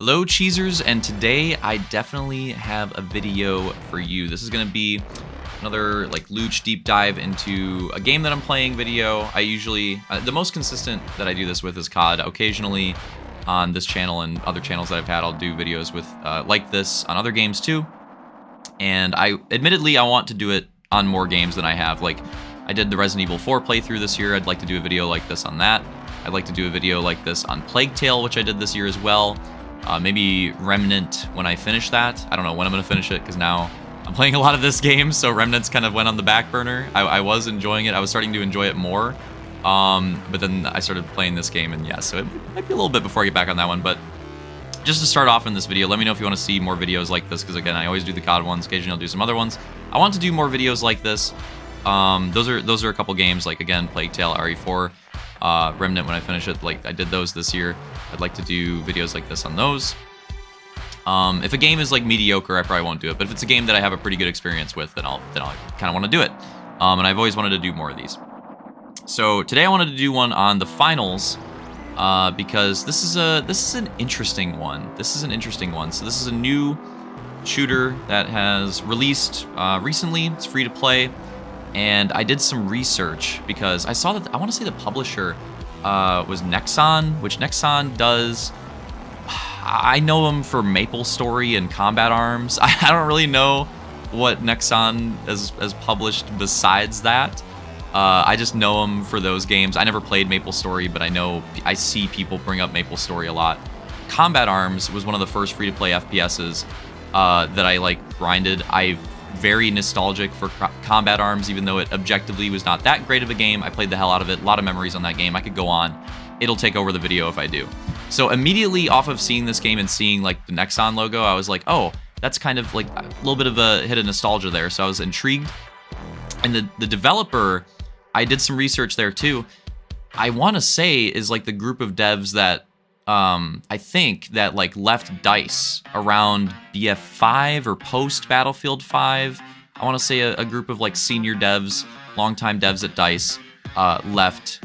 Hello Cheesers, and today I definitely have a video for you. This is going to be another like Looch deep dive into a game that I'm playing video. I usually, the most consistent that I do this with is COD. Occasionally on this channel and other channels that I've had, I'll do videos with like this on other games too. And admittedly, I want to do it on more games than I have. Like, I did the Resident Evil 4 playthrough this year. I'd like to do a video like this on that. I'd like to do a video like this on Plague Tale, which I did this year as well. Maybe Remnant when I finish that. I don't know when I'm going to finish it because now I'm playing a lot of this game, so Remnant's kind of went on the back burner. I was enjoying it. I was starting to enjoy it more, but then I started playing this game, and yeah, so it might be a little bit before I get back on that one. But just to start off in this video, let me know if you want to see more videos like this, because again, I always do the COD ones. Occasionally I'll do some other ones. I want to do more videos like this. Those are a couple games, like again, Plague Tale, RE4. Remnant when I finish it, like I did those this year. I'd like to do videos like this on those. If a game is like mediocre, I probably won't do it, but if it's a game that I have a pretty good experience with, then I'll kind of want to do it. And I've always wanted to do more of these. So today I wanted to do one on the finals, because this is an interesting one. This is an interesting one. So this is a new shooter that has released recently. It's free to play. And I did some research because I saw that, I want to say the publisher was Nexon, which Nexon does, I know them for Maple Story and Combat Arms. I don't really know what Nexon has published besides that. I just know them for those games. I never played Maple Story, but I see people bring up Maple Story a lot. Combat Arms was one of the first free-to-play FPSs that I like grinded. I'm very nostalgic for Combat Arms, even though it objectively was not that great of a game. I played the hell out of it. A lot of memories on that game. I could go on. It'll take over the video if I do. So immediately off of seeing this game and seeing like the Nexon logo, I was like, oh, that's kind of like a little bit of a hit of nostalgia there. So I was intrigued. And the developer, I did some research there too. I want to say is like the group of devs that I think that like left DICE around BF5 or post Battlefield 5. I want to say a group of like senior devs, longtime devs at DICE, left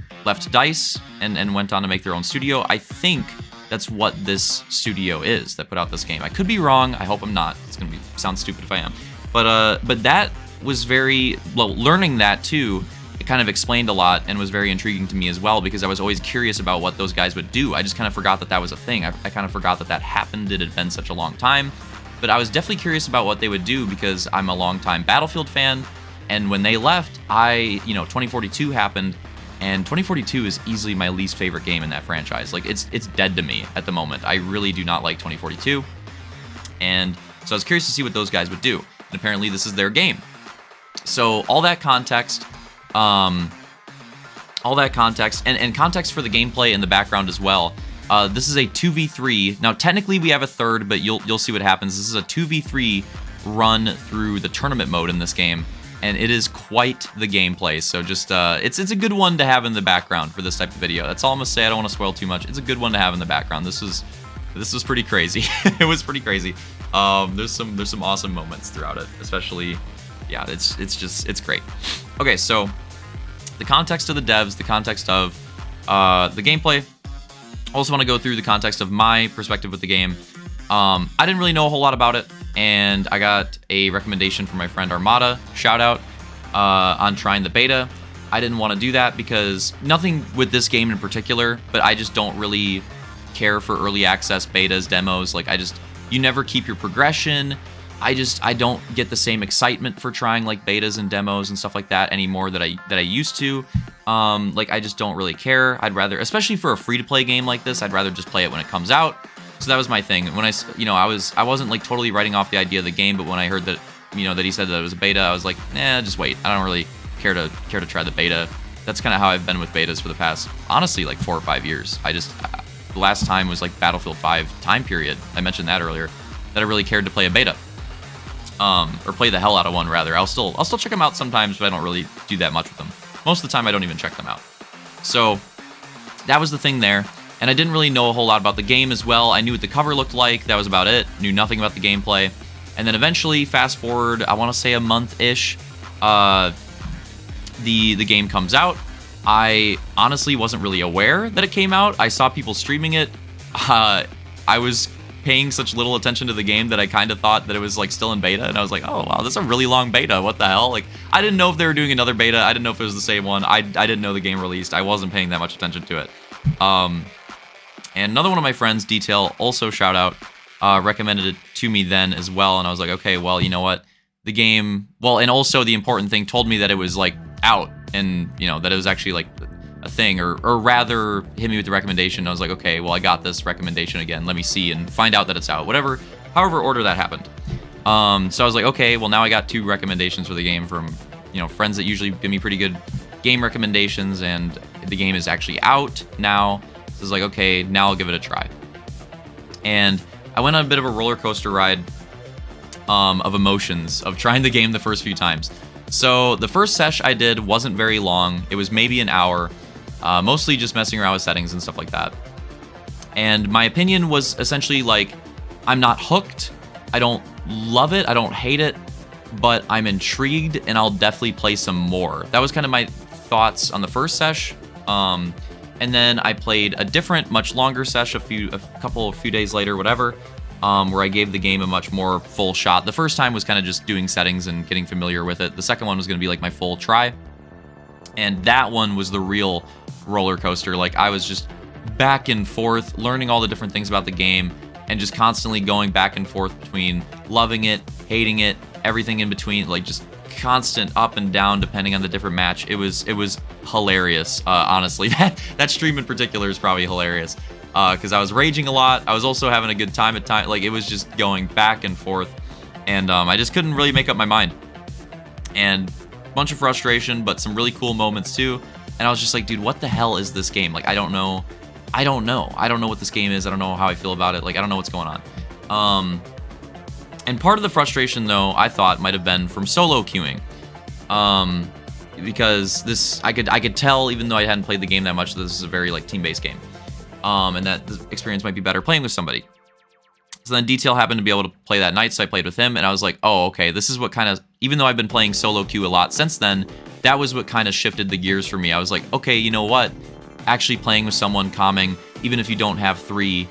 DICE and went on to make their own studio. I think that's what this studio is that put out this game. I could be wrong. I hope I'm not. It's gonna sound stupid if I am. But that was very well. Learning that too, it kind of explained a lot and was very intriguing to me as well, because I was always curious about what those guys would do. I just kind of forgot that that was a thing. I kind of forgot that happened. It had been such a long time. But I was definitely curious about what they would do because I'm a longtime Battlefield fan. And when they left, 2042 happened, and 2042 is easily my least favorite game in that franchise. Like, it's dead to me at the moment. I really do not like 2042. And so I was curious to see what those guys would do. And apparently this is their game. So all that context... and context for the gameplay in the background as well. This is a 2v3. Now, technically we have a third, but you'll see what happens. This is a 2v3 run through the tournament mode in this game, and it is quite the gameplay. So just it's a good one to have in the background for this type of video. That's all I'm gonna say. I don't want to spoil too much. It's a good one to have in the background. This was pretty crazy. It was pretty crazy. There's some awesome moments throughout it, especially. Yeah, it's great. Okay, so the context of the devs, the context of the gameplay. I also want to go through the context of my perspective with the game. I didn't really know a whole lot about it, and I got a recommendation from my friend Armada, shout out, on trying the beta. I didn't want to do that because nothing with this game in particular, but I just don't really care for early access betas, demos. Like, you never keep your progression. I don't get the same excitement for trying like betas and demos and stuff like that anymore that I used to. Like, I just don't really care. I'd rather, especially for a free-to-play game like this, I'd rather just play it when it comes out. So that was my thing. When I wasn't like totally writing off the idea of the game, but when I heard that, that he said that it was a beta, I was like, just wait. I don't really care to try the beta. That's kind of how I've been with betas for the past, honestly, like 4 or 5 years. The last time was like Battlefield 5 time period. I mentioned that earlier, that I really cared to play a beta. Or play the hell out of one, rather. I'll still check them out sometimes, but I don't really do that much with them. Most of the time, I don't even check them out. So that was the thing there, and I didn't really know a whole lot about the game as well. I knew what the cover looked like. That was about it. Knew nothing about the gameplay. And then eventually, fast forward, I want to say a month-ish, the game comes out. I honestly wasn't really aware that it came out. I saw people streaming it. I was paying such little attention to the game that I kind of thought that it was like still in beta, and I was like, oh wow, this is a really long beta. What the hell? Like, I didn't know if they were doing another beta. I didn't know if it was the same one. I didn't know the game released. I wasn't paying that much attention to it. And another one of my friends, Detail, also shout out, recommended it to me then as well, and I was like, okay, well, you know what? The game, well, and also the important thing, told me that it was like out, and you know that it was actually like a thing, or rather hit me with the recommendation. I was like, okay, well, I got this recommendation again, let me see and find out that it's out, whatever, however order that happened. So I was like, okay, well, now I got 2 recommendations for the game from, you know, friends that usually give me pretty good game recommendations, and the game is actually out now. So I was like, okay, now I'll give it a try. And I went on a bit of a roller coaster ride of emotions of trying the game the first few times. So the first sesh I did wasn't very long. It was maybe an hour, mostly just messing around with settings and stuff like that. And my opinion was essentially like, I'm not hooked. I don't love it. I don't hate it, but I'm intrigued, and I'll definitely play some more. That was kind of my thoughts on the first sesh. And then I played a different, much longer sesh a few days later, whatever, where I gave the game a much more full shot. The first time was kind of just doing settings and getting familiar with it. The second one was going to be like my full try. And that one was the real roller coaster. Like, I was just back and forth, learning all the different things about the game, and just constantly going back and forth between loving it, hating it, everything in between, like just constant up and down depending on the different match. It was hilarious, honestly. That stream in particular is probably hilarious, because I was raging a lot. I was also having a good time at times. Like, it was just going back and forth, and I just couldn't really make up my mind. And a bunch of frustration, but some really cool moments too. And I was just like, dude, what the hell is this game? Like, I don't know what this game is. I don't know how I feel about it. Like, I don't know what's going on. And part of the frustration, though, I thought might have been from solo queuing, because this, I could tell, even though I hadn't played the game that much, that this is a very like team-based game, and that the experience might be better playing with somebody. So then Detail happened to be able to play that night, so I played with him, and I was like, oh, okay, this is what kind of, even though I've been playing solo queue a lot since then, that was what kind of shifted the gears for me. I was like, okay, you know what? Actually playing with someone, calming, even if you don't have 2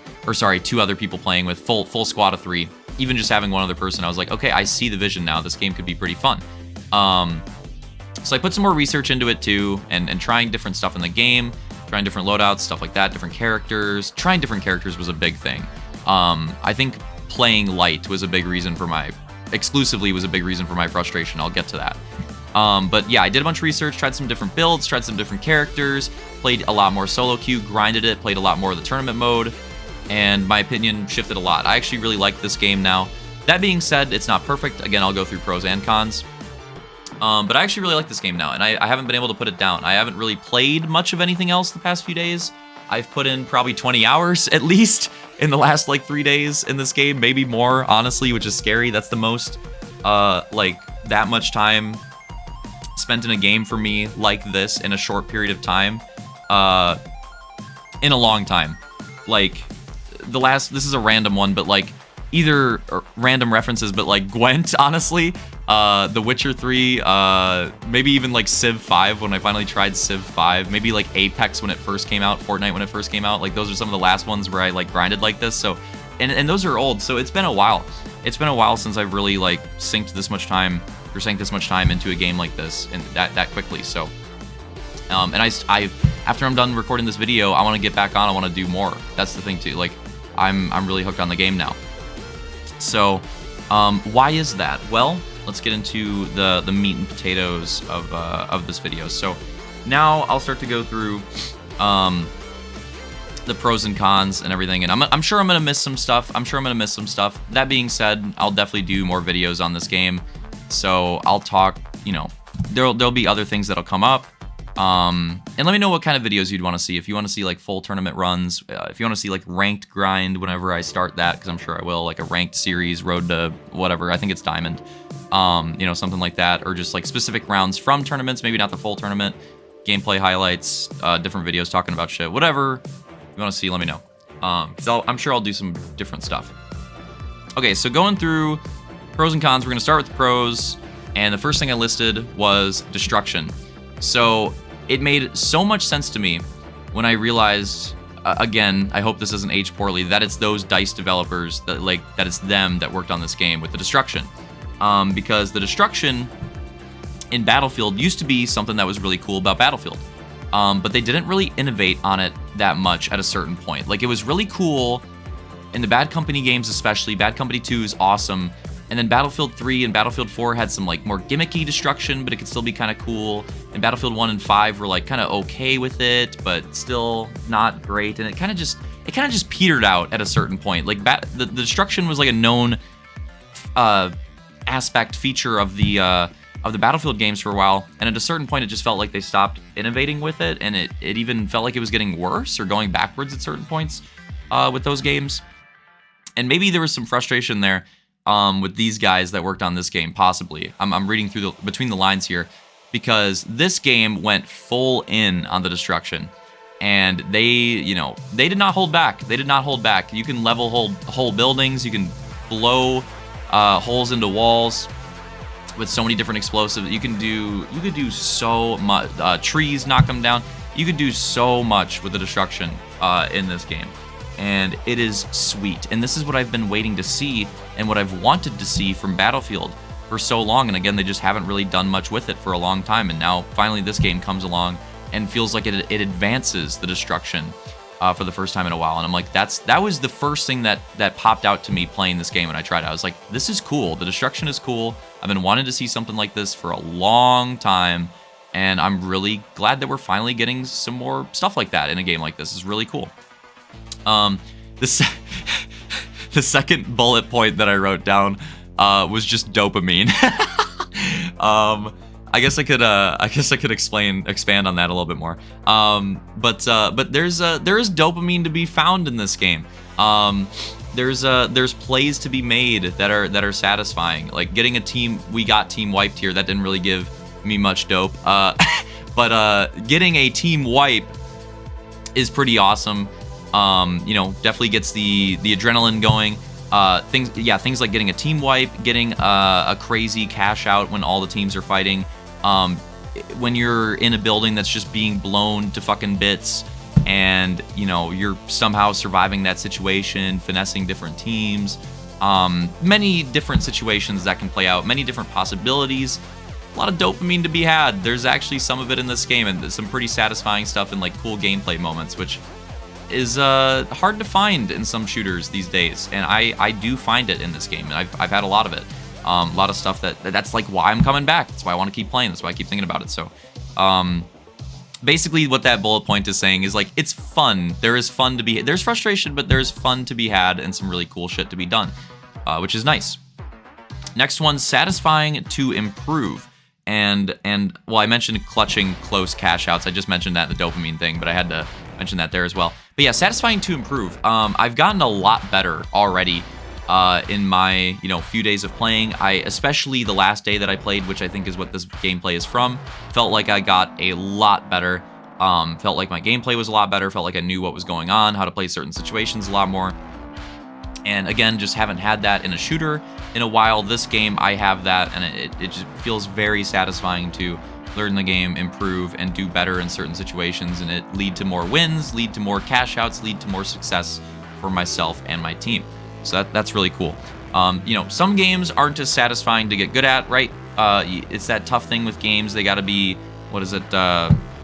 other people playing with, full squad of 3, even just having one other person, I was like, okay, I see the vision now. This game could be pretty fun. So I put some more research into it too, and trying different stuff in the game, trying different loadouts, stuff like that, different characters. Trying different characters was a big thing. I think playing light was a big reason for my, exclusively was a big reason for my frustration. I'll get to that. But yeah, I did a bunch of research, tried some different builds, tried some different characters, played a lot more solo queue, grinded it, played a lot more of the tournament mode, and my opinion shifted a lot. I actually really like this game now. That being said, it's not perfect. Again, I'll go through pros and cons. But I actually really like this game now, and I haven't been able to put it down. I haven't really played much of anything else the past few days. I've put in probably 20 hours at least in the last like 3 days in this game, maybe more, honestly, which is scary. That's the most like that much time spent in a game for me like this in a short period of time, in a long time. Like, this is a random one, but like either random references, but like Gwent, honestly, The Witcher 3, maybe even like Civ 5 when I finally tried Civ 5, maybe like Apex when it first came out, Fortnite when it first came out. Like, those are some of the last ones where I like grinded like this. So, and those are old, so it's been a while. It's been a while since I've really like sank this much time into a game like this, and that quickly. So, and I after I'm done recording this video, I want to get back on. I want to do more. That's the thing too. Like, I'm really hooked on the game now. So, why is that? Well, let's get into the meat and potatoes of this video. So, now I'll start to go through the pros and cons and everything, and I'm sure I'm gonna miss some stuff. That being said, I'll definitely do more videos on this game. So I'll talk, you know, there'll be other things that'll come up. And let me know what kind of videos you'd want to see. If you want to see like full tournament runs, if you want to see like ranked grind whenever I start that, because I'm sure I will, like a ranked series, road to whatever, I think it's diamond, you know, something like that, or just like specific rounds from tournaments, maybe not the full tournament, gameplay highlights, different videos talking about shit, whatever you want to see, let me know. So I'm sure I'll do some different stuff. Okay, so going through pros and cons, we're going to start with the pros, and the first thing I listed was destruction. So it made so much sense to me when I realized again, I hope this doesn't age poorly, that it's those DICE developers that it's them that worked on this game with the destruction, because the destruction in Battlefield used to be something that was really cool about Battlefield, but they didn't really innovate on it that much at a certain point. Like, it was really cool in the Bad Company games, especially. Bad Company 2 is awesome. And then Battlefield 3 and Battlefield 4 had some like more gimmicky destruction, but it could still be kind of cool. And Battlefield 1 and 5 were like kind of okay with it, but still not great. And it kind of just petered out at a certain point. Like the destruction was like a known aspect feature of the Battlefield games for a while, and at a certain point it just felt like they stopped innovating with it, and it even felt like it was getting worse or going backwards at certain points with those games. And maybe there was some frustration there with these guys that worked on this game, possibly. I'm reading through between the lines here, because this game went full in on the destruction, and they did not hold back. They did not hold back. You can level whole buildings, you can blow holes into walls with so many different explosives. You could do so much. Trees, knock them down. You could do so much with the destruction in this game, and it is sweet. And this is what I've been waiting to see, and what I've wanted to see from Battlefield for so long. And again, they just haven't really done much with it for a long time. And now finally this game comes along and feels like it advances the destruction for the first time in a while. And I'm like, that was the first thing that popped out to me playing this game when I tried it. I was like, this is cool. The destruction is cool. I've been wanting to see something like this for a long time, and I'm really glad that we're finally getting some more stuff like that in a game like this. It's really cool. The second bullet point that I wrote down was just dopamine. I guess I could expand on that a little bit more. But there is dopamine to be found in this game. There's plays to be made that are satisfying. Like getting a team, we got team wiped here. That didn't really give me much dope. But getting a team wipe is pretty awesome. Definitely gets the adrenaline going. Things like getting a team wipe, getting a crazy cash out when all the teams are fighting. When you're in a building that's just being blown to fucking bits, and you're somehow surviving that situation, finessing different teams. Many different situations that can play out, many different possibilities. A lot of dopamine to be had. There's actually some of it in this game, and some pretty satisfying stuff and like cool gameplay moments, which is hard to find in some shooters these days. And I do find it in this game, and I've had a lot of it. A lot of stuff that's like why I'm coming back. That's why I want to keep playing. That's why I keep thinking about it. So basically what that bullet point is saying is like, it's fun. There is fun to be, there's frustration, but there's fun to be had and some really cool shit to be done, which is nice. Next one, satisfying to improve. And well, I mentioned clutching close cash outs. I just mentioned that in the dopamine thing, but I had to mention that there as well. But yeah, satisfying to improve. I've gotten a lot better already in my few days of playing. Especially the last day that I played, which I think is what this gameplay is from, felt like I got a lot better. Felt like my gameplay was a lot better. Felt like I knew what was going on, how to play certain situations a lot more. And again, just haven't had that in a shooter in a while. This game, I have that, and it just feels very satisfying to learn the game, improve, and do better in certain situations, and it lead to more wins, lead to more cash outs, lead to more success for myself and my team. So that's really cool. Some games aren't as satisfying to get good at, right? It's that tough thing with games. They got to be,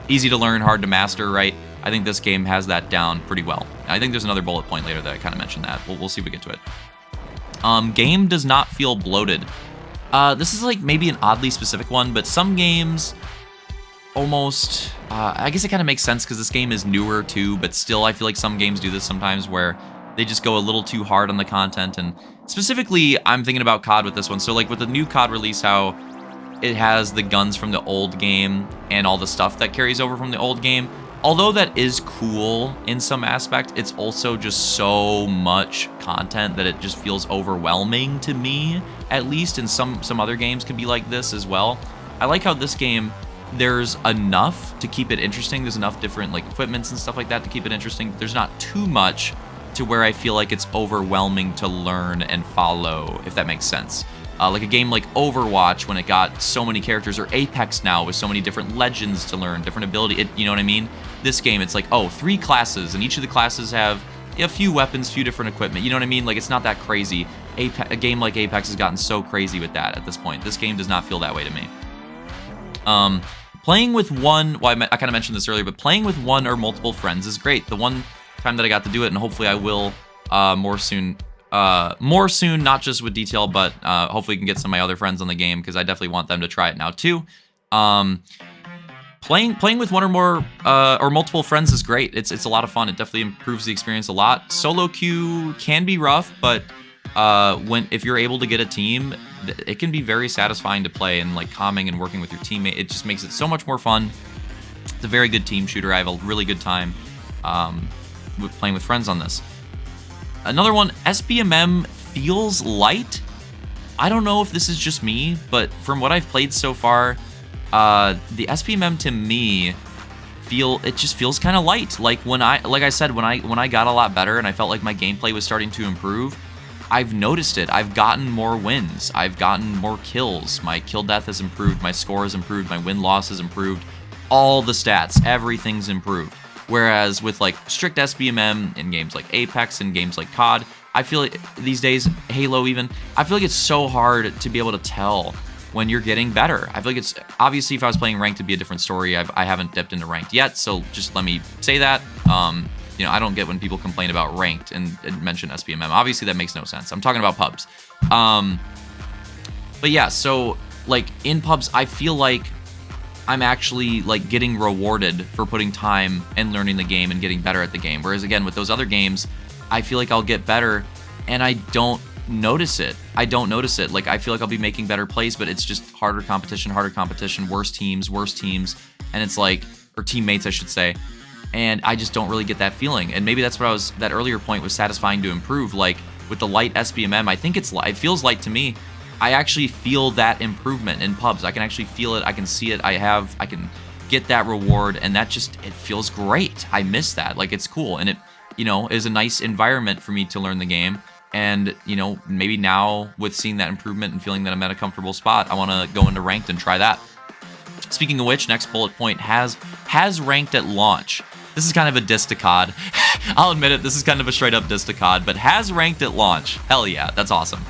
easy to learn, hard to master, right? I think this game has that down pretty well. I think there's another bullet point later that I kind of mentioned that. We'll see if we get to it. Game does not feel bloated. This is like maybe an oddly specific one, but some games almost, I guess it kind of makes sense because this game is newer too, but still I feel like some games do this sometimes where they just go a little too hard on the content. And specifically, I'm thinking about COD with this one. So like with the new COD release, how it has the guns from the old game and all the stuff that carries over from the old game. Although that is cool in some aspect, it's also just so much content that it just feels overwhelming to me, at least. And some other games can be like this as well. I like how this game, there's enough to keep it interesting. There's enough different like equipments and stuff like that to keep it interesting. There's not too much to where I feel like it's overwhelming to learn and follow, if that makes sense. Like a game like Overwatch when it got so many characters, or Apex now with so many different legends to learn, different ability. You know what I mean? This game, it's like, oh, 3 classes, and each of the classes have a few weapons, few different equipment. You know what I mean? Like, it's not that crazy. A game like Apex has gotten so crazy with that at this point. This game does not feel that way to me. Playing with one, well, I kind of mentioned this earlier, but playing with one or multiple friends is great. The one time that I got to do it, and hopefully I will more soon, not just with Detail, but hopefully I can get some of my other friends on the game, because I definitely want them to try it now too. Playing with one or more or multiple friends is great. It's a lot of fun. It definitely improves the experience a lot. Solo queue can be rough, but if you're able to get a team, it can be very satisfying to play, and like calming and working with your teammate. It just makes it so much more fun. It's a very good team shooter. I have a really good time with playing with friends on this. Another one, SBMM feels light. I don't know if this is just me, but from what I've played so far, the SBMM to me it just feels kind of light. Like I said, when I got a lot better and I felt like my gameplay was starting to improve, I've noticed it. I've gotten more wins. I've gotten more kills. My kill death has improved. My score has improved. My win-loss has improved. All the stats, everything's improved. Whereas with like strict SBMM in games like Apex and games like COD, I feel like these days, Halo even, I feel like it's so hard to be able to tell when you're getting better. I feel like it's, obviously if I was playing ranked, it'd be a different story. I haven't dipped into ranked yet, so just let me say that. You know, I don't get when people complain about ranked and mention SBMM. Obviously, that makes no sense. I'm talking about pubs. But yeah, so like in pubs, I feel like I'm actually like getting rewarded for putting time and learning the game and getting better at the game. Whereas again, with those other games, I feel like I'll get better and I don't notice it. Like I feel like I'll be making better plays, but it's just harder competition, worse teams, and it's like, or teammates, I should say. And I just don't really get that feeling. And maybe that's what that earlier point was satisfying to improve. Like with the light SBMM, I think it feels light to me. I actually feel that improvement in pubs. I can actually feel it. I can see it. I can get that reward, and that just, it feels great. I miss that. Like, it's cool, and it, you know, is a nice environment for me to learn the game. And, you know, maybe now with seeing that improvement and feeling that I'm at a comfortable spot, I want to go into ranked and try that. Speaking of which, next bullet point, has ranked at launch. This is kind of a diss to COD. I'll admit it, this is kind of a straight up diss to COD, but has ranked at launch. Hell yeah, that's awesome.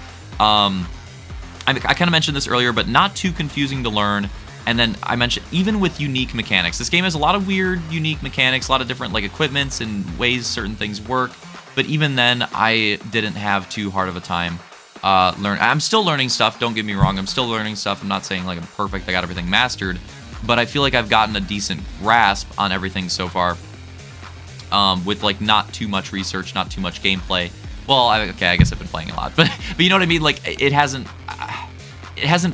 I kind of mentioned this earlier, but not too confusing to learn. And then I mentioned, even with unique mechanics, this game has a lot of weird, unique mechanics, a lot of different like equipments and ways certain things work. But even then, I didn't have too hard of a time I'm still learning stuff, don't get me wrong. I'm still learning stuff. I'm not saying like I'm perfect, I got everything mastered. But I feel like I've gotten a decent grasp on everything so far. With like not too much research, not too much gameplay. Well, okay, I guess I've been playing a lot, but you know what I mean. Like it hasn't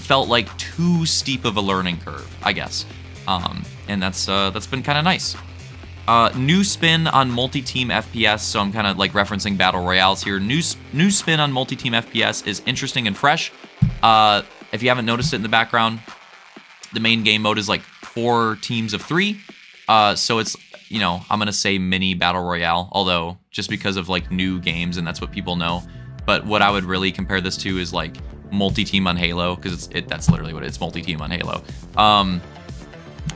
felt like too steep of a learning curve, I guess. And that's been kind of nice. New spin on multi-team FPS. So I'm kind of like referencing battle royales here. New spin on multi-team FPS is interesting and fresh. If you haven't noticed it in the background, the main game mode is like 4 teams of 3. So it's, you know, I'm going to say mini battle royale, although just because of like new games and that's what people know. But what I would really compare this to is like multi-team on Halo, because that's literally what it's, multi-team on Halo.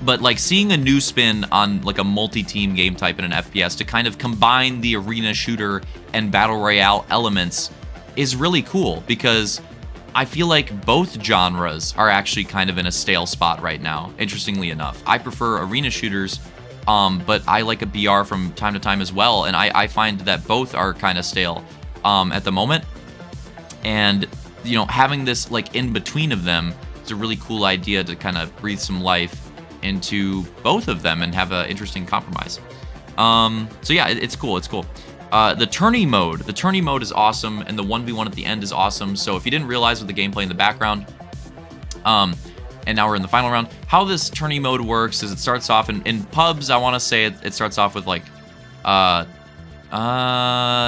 But like seeing a new spin on like a multi-team game type in an FPS to kind of combine the arena shooter and battle royale elements is really cool, because I feel like both genres are actually kind of in a stale spot right now, interestingly enough. I prefer arena shooters, but I like a BR from time to time as well, and I find that both are kind of stale at the moment. And, you know, having this like in between of them is a really cool idea to kind of breathe some life into both of them and have an interesting compromise. So yeah, it's cool. It's cool. The tourney mode is awesome, and the 1v1 at the end is awesome. So if you didn't realize with the gameplay in the background, and now we're in the final round, how this tourney mode works is it starts off in pubs. I want to say it starts off with like,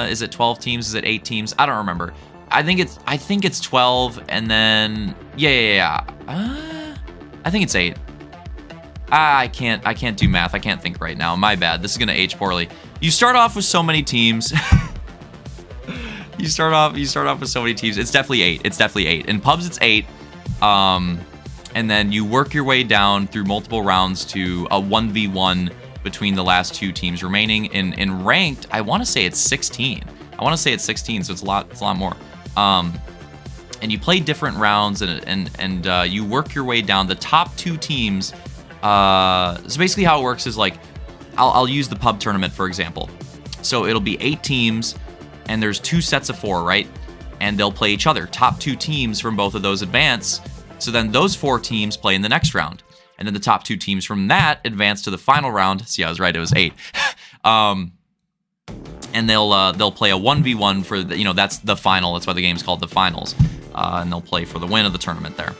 is it 12 teams? Is it 8 teams? I don't remember. I think it's 12, and then yeah. I think it's 8. I can't do math. I can't think right now. My bad. This is gonna age poorly. You start off with so many teams. You start off with so many teams. It's definitely 8. It's definitely 8. In pubs, it's 8. And then you work your way down through multiple rounds to a 1v1 between the last 2 teams remaining. In ranked, I want to say it's 16. I want to say it's 16, so it's a lot more. And you play different rounds, and you work your way down. The top 2 teams. So basically, how it works is like, I'll use the pub tournament for example. So it'll be 8 teams, and there's 2 sets of 4, right? And they'll play each other. Top 2 teams from both of those advance. So then those 4 teams play in the next round. And then the top 2 teams from that advance to the final round. See, I was right, it was 8. And they'll play a 1v1 for the, that's the final. That's why the game's called the finals. And they'll play for the win of the tournament there.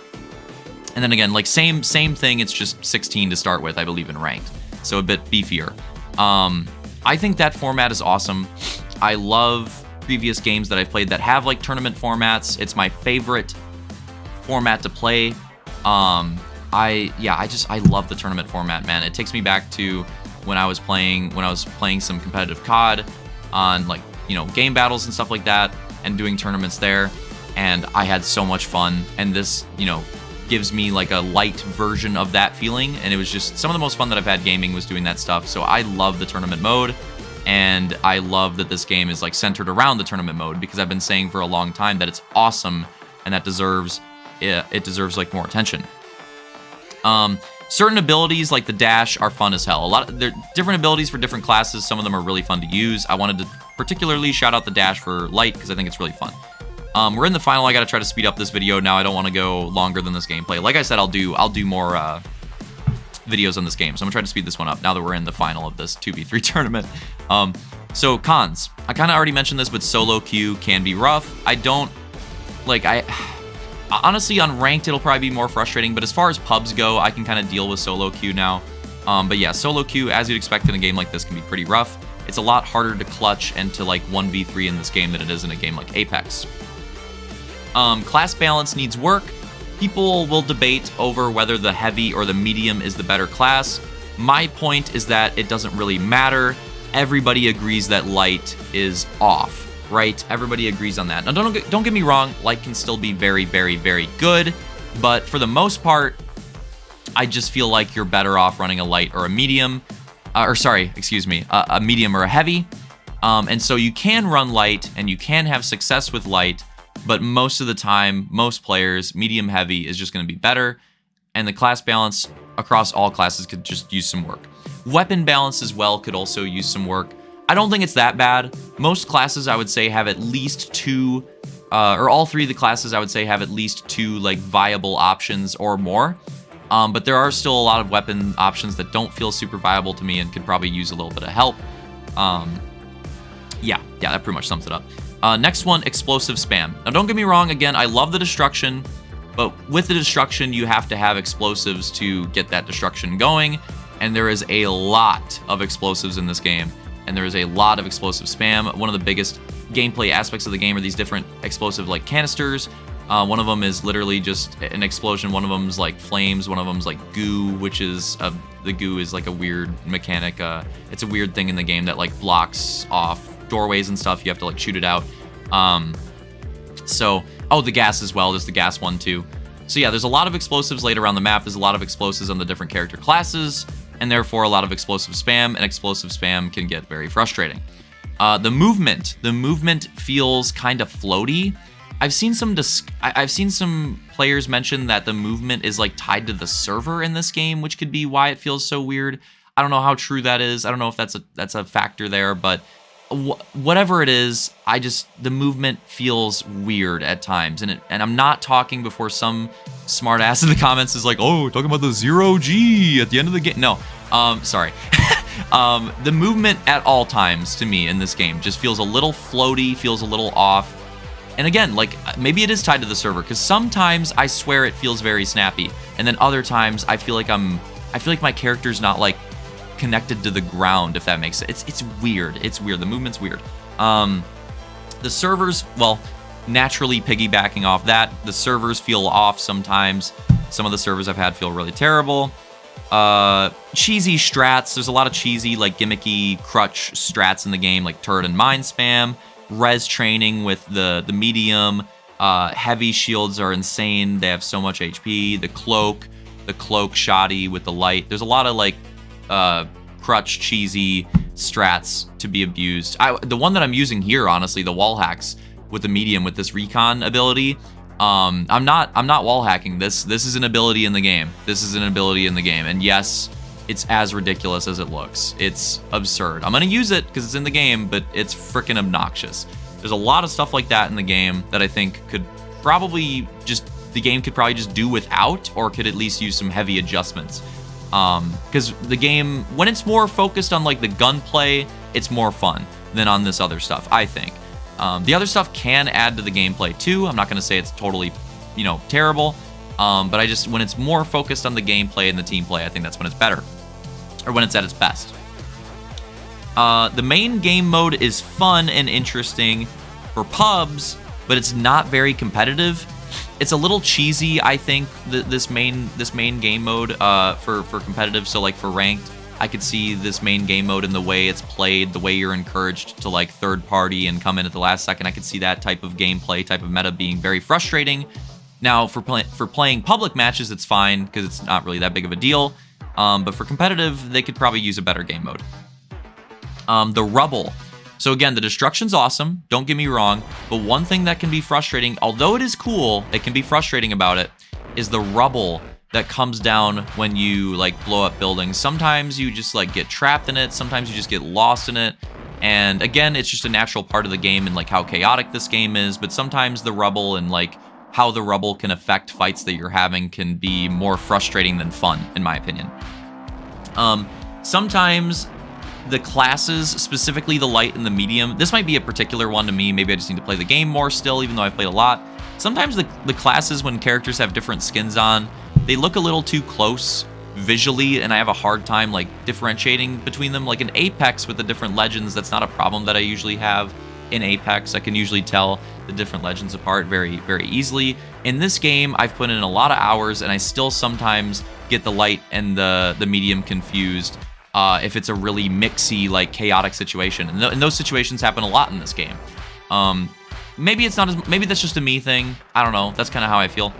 And then again, like same thing, it's just 16 to start with, I believe, in ranked. So a bit beefier. I think that format is awesome. I love previous games that I've played that have like tournament formats. It's my favorite format to play. I love the tournament format, man. It takes me back to when I was playing some competitive COD on like, game battles and stuff like that, and doing tournaments there. And I had so much fun. And this, gives me like a light version of that feeling. And it was just some of the most fun that I've had gaming was doing that stuff. So I love the tournament mode. And I love that this game is like centered around the tournament mode, because I've been saying for a long time that it's awesome and that it deserves like more attention. Certain abilities like the dash are fun as hell. They're different abilities for different classes. Some of them are really fun to use. I wanted to particularly shout out the dash for light because I think it's really fun. We're in the final. I gotta try to speed up this video now. I don't want to go longer than this gameplay. Like I said, I'll do more videos on this game, so I'm gonna try to speed this one up now that we're in the final of this 2v3 tournament. So cons. I kind of already mentioned this, but solo queue can be rough. Honestly, on ranked, it'll probably be more frustrating, but as far as pubs go, I can kind of deal with solo queue now. But yeah, solo queue, as you'd expect in a game like this, can be pretty rough. It's a lot harder to clutch and to like 1v3 in this game than it is in a game like Apex. Class balance needs work. People will debate over whether the heavy or the medium is the better class. My point is that it doesn't really matter. Everybody agrees that light is off, right? Everybody agrees on that. Now, don't get me wrong. Light can still be very, very, very good, but for the most part, I just feel like you're better off running a light or a medium, a medium or a heavy. And so you can run light and you can have success with light, but most of the time, most players, medium heavy is just going to be better, and the class balance across all classes could just use some work. Weapon balance as well could also use some work. I don't think it's that bad. Most classes, I would say, have at least 2, or all 3 of the classes, I would say, have at least 2 like viable options or more. But there are still a lot of weapon options that don't feel super viable to me and could probably use a little bit of help. Yeah, that pretty much sums it up. Next one, explosive spam. Now, don't get me wrong. Again, I love the destruction, but with the destruction, you have to have explosives to get that destruction going. And there is a lot of explosives in this game, and there is a lot of explosive spam. One of the biggest gameplay aspects of the game are these different explosive like canisters. One of them is literally just an explosion. One of them is like flames. One of them is like goo, which is the goo is like a weird mechanic. It's a weird thing in the game that like blocks off doorways and stuff. You have to like shoot it out. The gas as well. There's the gas one too. So yeah, there's a lot of explosives laid around the map. There's a lot of explosives on the different character classes, and therefore a lot of explosive spam, and explosive spam can get very frustrating. The movement feels kind of floaty. I've seen some players mention that the movement is like tied to the server in this game, which could be why it feels so weird. I don't know how true that is. I don't know if that's a factor there, but whatever it is, the movement feels weird at times, and I'm not talking before some smart ass in the comments is like, oh, talking about the 0G at the end of the game. No, sorry. The movement at all times to me in this game just feels a little floaty, feels a little off. And again, like maybe it is tied to the server, because sometimes I swear it feels very snappy, and then other times I feel like my character's not like connected to the ground, if that makes sense. It's weird. It's weird. The movement's weird. The servers, well, naturally piggybacking off that, the servers feel off sometimes. Some of the servers I've had feel really terrible. Cheesy strats. There's a lot of cheesy, like gimmicky crutch strats in the game, like turret and mine spam. res training with the medium. Heavy shields are insane. They have so much HP. The cloak shoddy with the light. There's a lot of like crutch cheesy strats to be abused. The one that I'm using here, honestly, the wall hacks with the medium with this recon ability. I'm not wall hacking. This is an ability in the game. This is an ability in the game. And yes, it's as ridiculous as it looks. It's absurd. I'm gonna use it because it's in the game, but it's freaking obnoxious. There's a lot of stuff like that in the game that I think could probably the game could probably just do without, or could at least use some heavy adjustments. Because the game, when it's more focused on like the gunplay, it's more fun than on this other stuff, I think. The other stuff can add to the gameplay too. I'm not going to say it's totally, terrible. But when it's more focused on the gameplay and the team play, I think that's when it's better, or when it's at its best. The main game mode is fun and interesting for pubs, but it's not very competitive. It's a little cheesy, I think, this main game mode for competitive. So like for ranked, I could see this main game mode and the way it's played, the way you're encouraged to like third party and come in at the last second. I could see that type of gameplay, type of meta being very frustrating. Now for playing public matches, it's fine because it's not really that big of a deal. But for competitive, they could probably use a better game mode. The rubble. So again, the destruction's awesome, don't get me wrong, but one thing that can be frustrating, although it is cool, it can be frustrating about it, is the rubble that comes down when you like blow up buildings. Sometimes you just like get trapped in it, sometimes you just get lost in it, and again, it's just a natural part of the game and like how chaotic this game is, but sometimes the rubble and like how the rubble can affect fights that you're having can be more frustrating than fun, in my opinion. Sometimes the classes, specifically the light and the medium, this might be a particular one to me, maybe I just need to play the game more still, even though I've played a lot. Sometimes the classes, when characters have different skins on, they look a little too close visually, and I have a hard time like differentiating between them. Like in Apex with the different legends, that's not a problem that I usually have. In Apex, I can usually tell the different legends apart very, very easily. In this game, I've put in a lot of hours, and I still sometimes get the light and the medium confused. If it's a really mixy, like chaotic situation, and those situations happen a lot in this game. Maybe it's not as, maybe that's just a me thing. I don't know. That's kind of how I feel.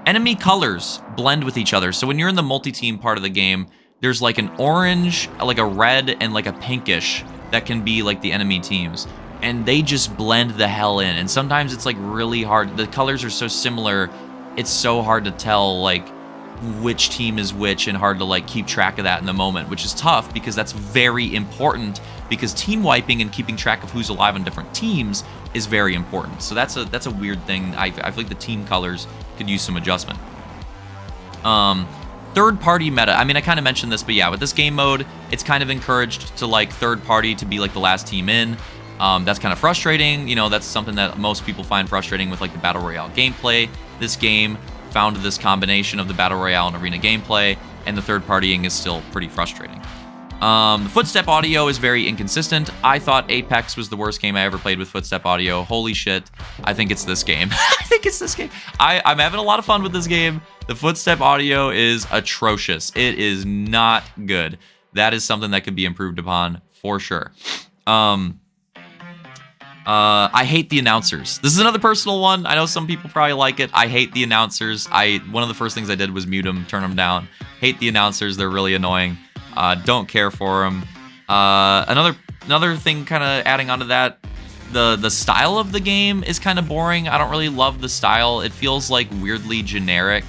Enemy colors blend with each other. So when you're in the multi-team part of the game, there's like an orange, like a red, and like a pinkish that can be like the enemy teams, and they just blend the hell in. And sometimes it's like really hard. The colors are so similar, it's so hard to tell like which team is which, and hard to like keep track of that in the moment, which is tough because that's very important, because team wiping and keeping track of who's alive on different teams is very important. So that's a weird thing. I feel like the team colors could use some adjustment. Third party meta. I mean, I kind of mentioned this, but yeah, with this game mode, it's kind of encouraged to like third party to be like the last team in. That's kind of frustrating. That's something that most people find frustrating with like the Battle Royale gameplay. This game found this combination of the Battle Royale and arena gameplay, and the third partying is still pretty frustrating. The footstep audio is very inconsistent. I thought Apex was the worst game I ever played with footstep audio. Holy shit. I think it's this game. I think it's this game. I'm having a lot of fun with this game. The footstep audio is atrocious. It is not good. That is something that could be improved upon for sure. I hate the announcers. This is another personal one. I know some people probably like it. I hate the announcers. One of the first things I did was mute them, turn them down. Hate the announcers. They're really annoying. Don't care for them. Another thing kind of adding onto that, the style of the game is kind of boring. I don't really love the style. It feels like weirdly generic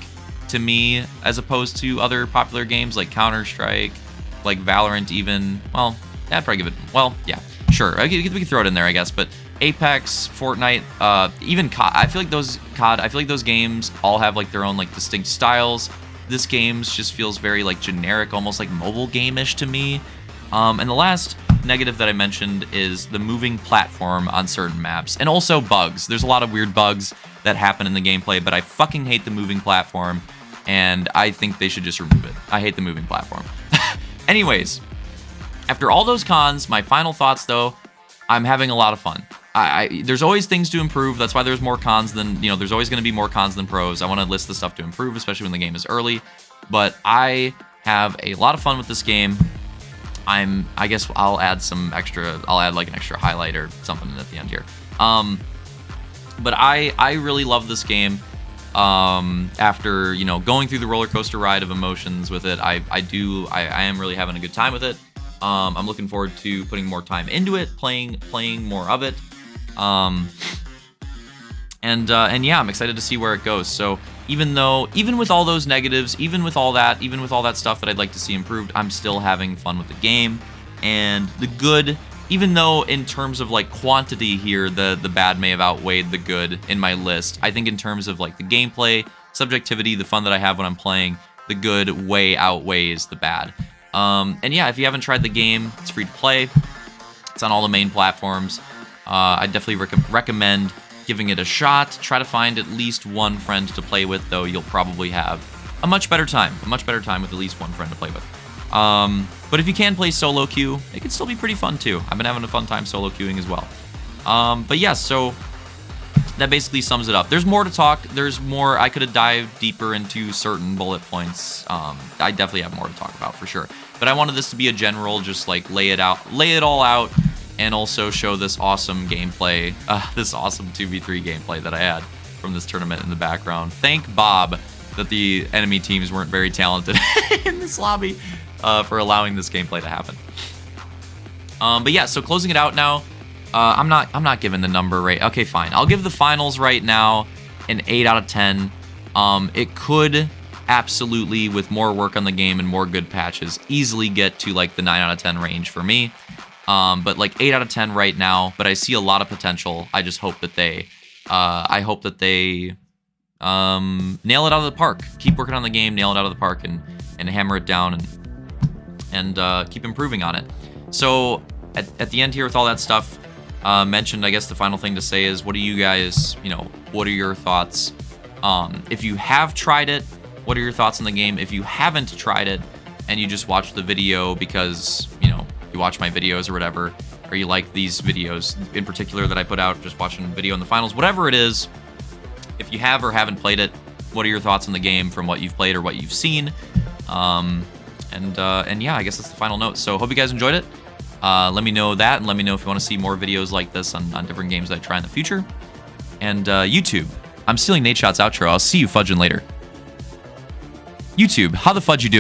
to me, as opposed to other popular games like Counter-Strike, like Valorant even. Well, I'd probably give it, well, yeah, sure. We can throw it in there, I guess, but Apex, Fortnite, even COD. I feel like those games all have like their own like distinct styles. This game's just feels very like generic, almost like mobile game-ish to me. And the last negative that I mentioned is the moving platform on certain maps, and also bugs. There's a lot of weird bugs that happen in the gameplay, but I fucking hate the moving platform, and I think they should just remove it. I hate the moving platform. Anyways, after all those cons, my final thoughts though, I'm having a lot of fun. There's always things to improve. That's why there's more cons than, there's always going to be more cons than pros. I want to list the stuff to improve, especially when the game is early. But I have a lot of fun with this game. I guess I'll add some extra, I'll add like an extra highlight or something at the end here. But I really love this game. After, you know, going through the roller coaster ride of emotions with it, I am really having a good time with it. I'm looking forward to putting more time into it, playing more of it. And yeah, I'm excited to see where it goes. So even with all those negatives, even with all that stuff that I'd like to see improved, I'm still having fun with the game. And the good, even though in terms of like quantity here, the bad may have outweighed the good in my list, I think in terms of like the gameplay, subjectivity, the fun that I have when I'm playing, the good way outweighs the bad. And yeah, if you haven't tried the game, it's free to play. It's on all the main platforms. I definitely recommend giving it a shot. Try to find at least one friend to play with, though you'll probably have a much better time with at least one friend to play with. But if you can play solo queue, it can still be pretty fun too. I've been having a fun time solo queuing as well. But yeah, so that basically sums it up. There's more to talk. There's more. I could have dived deeper into certain bullet points. I definitely have more to talk about for sure. But I wanted this to be a general, just like lay it all out, and also show this awesome gameplay, this awesome 2v3 gameplay that I had from this tournament in the background. Thank Bob that the enemy teams weren't very talented in this lobby for allowing this gameplay to happen. But yeah, so closing it out now. I'm not giving the number right. Okay, fine. I'll give the finals right now an 8 out of 10. It could absolutely, with more work on the game and more good patches, easily get to like the 9 out of 10 range for me. But like 8 out of 10 right now. But I see a lot of potential. I just hope that they, nail it out of the park. Keep working on the game, nail it out of the park, and hammer it down, and keep improving on it. So at the end here with all that stuff mentioned, I guess the final thing to say is, what do you guys, what are your thoughts? If you have tried it, what are your thoughts on the game? If you haven't tried it and you just watched the video because, you watch my videos or whatever, or you like these videos in particular that I put out, just watching video in the finals, whatever it is, if you have or haven't played it, what are your thoughts on the game from what you've played or what you've seen? And yeah, I guess that's the final note. So hope you guys enjoyed it. Let me know that, and let me know if you want to see more videos like this on different games that I try in the future. And YouTube, I'm stealing Nate Shot's outro. I'll see you fudging later. YouTube, how the fudge you doing?